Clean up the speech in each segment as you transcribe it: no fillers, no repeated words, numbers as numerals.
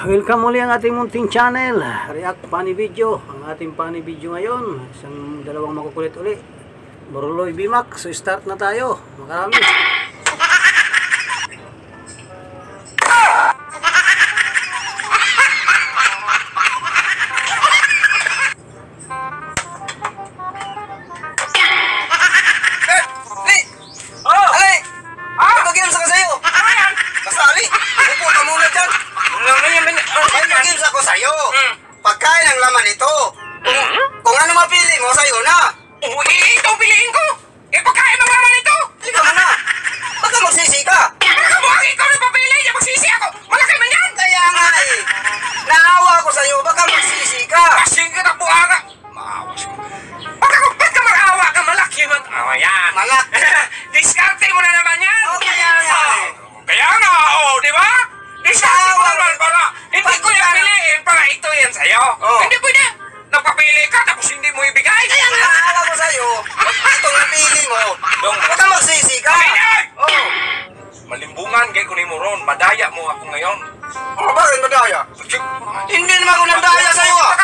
welcome muli ang ating munting channel, React Funny Video. Ang ating funny video ngayon, isang dalawang makukulit uli, Boroloy Bimac. So start na tayo, makarami. Pagkain ang laman ito. Kung ano mapili mo, sa'yo na. Ito piliin ko. Pagkain ang laman ito. Ikaw na. Baka magsisi ka. Baka mo ikaw na papili. Magsisi ako. Malaki man yan. Kaya nga eh. Naawa ko sa'yo. Baka magsisi ka. Kasing ka na buhaga. Maawa siya. Ba't ka mag-awa ka? Malaki man. Yan. Malak. Diskarte mo na naman yan. Kaya nga eh. Kaya nga, di ba? Diskarte mo naman para hindi ko yan piliin para ito yan sa'yo. Hindi pwede. Nagpapili ka tapos hindi mo ibigay. Kaya nga naawa ko sa'yo. Ito napili mo. Baka magsisi ka. Malimbungan kay kunin mo ron. Madaya mo ako ngayon. Bakit madaya? Hindi naman ako nandaya sa'yo ah.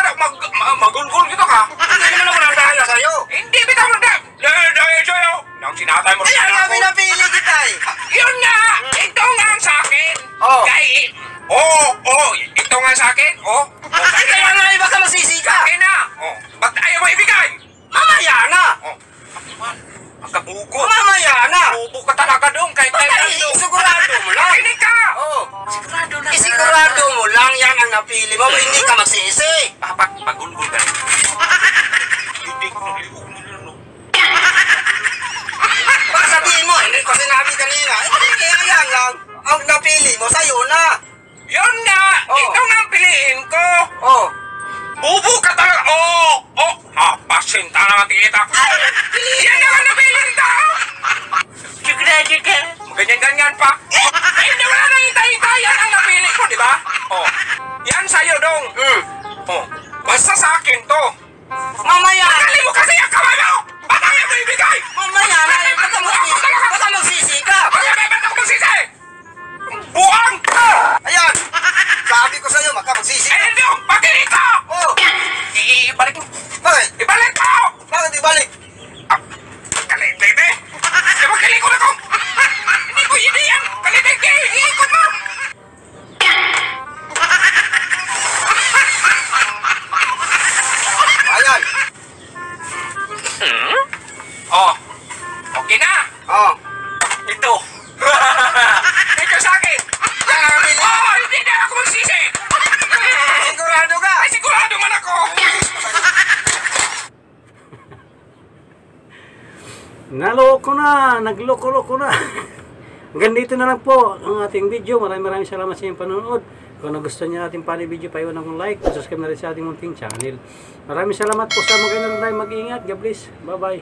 Magulgul kita ka. Hindi naman ako nandaya sa'yo. Hindi bitaw mo na. Daya sa'yo. Nang sinatay mo. Kaya nga pinapili kita eh. Yun nga. Ito nga ang sa akin. Ito nga sa akin. Kaya nga eh, baka magsisi ka. Akin na. Ba't ayaw mo ibigay? Mamaya na. Magkabugo. Mamaya na. Bubo ka talaga doon. Kahit Sigurado mo lang. Makinig ka. Sigurado lang. Isigurado mo lang yan ang napili mo. Hindi ka magsisi. Pagulgul ka. Hindi ko nalilunod. Baka sabihin mo, hindi ko sinabi kanina. Kaya yan lang. Ang napili mo, sa'yo na. Yun nga. Ito nga ang piliin ko. Bubo ka talaga. Pasinta naman kita. Yan na nga napiliin ka. Ganyan-ganyan pa. Hindi wala nang hintay-hintay. Yan ang napili ko, di ba? Yan sa'yo, dong. Basta sa akin to. Mamaya. Kali mo kasi ang kamay mo. Ba't ayaw mo ibigay? Mamaya na. Baka magsisi ka. Ba't ako magsisi? Buang! Ayan. Sabi ko sa'yo, baka magsisi ka. Hindi, pakinig ka! Ibalik mo. Bakit? Ibalik mo! Bakit ibalik? Kalitete! Magkalikot ako! Hindi ko hindi yan! Kalitete! Iikot mo! Ayan. Okay na! Ito! Ito sa akin! Hindi na ako magsisi! Sigurado ka? Ay, sigurado man ako! Naloko na, nagloko-loko na. Hanggang dito na lang po ang ating video. Maraming salamat sa inyong panonood. Kung nagustuhan niyo ating funny video, paiwan akong like. Subscribe na rin sa ating munting channel. Maraming salamat po sa magandang tayo. Mag-iingat. God bless. Bye-bye.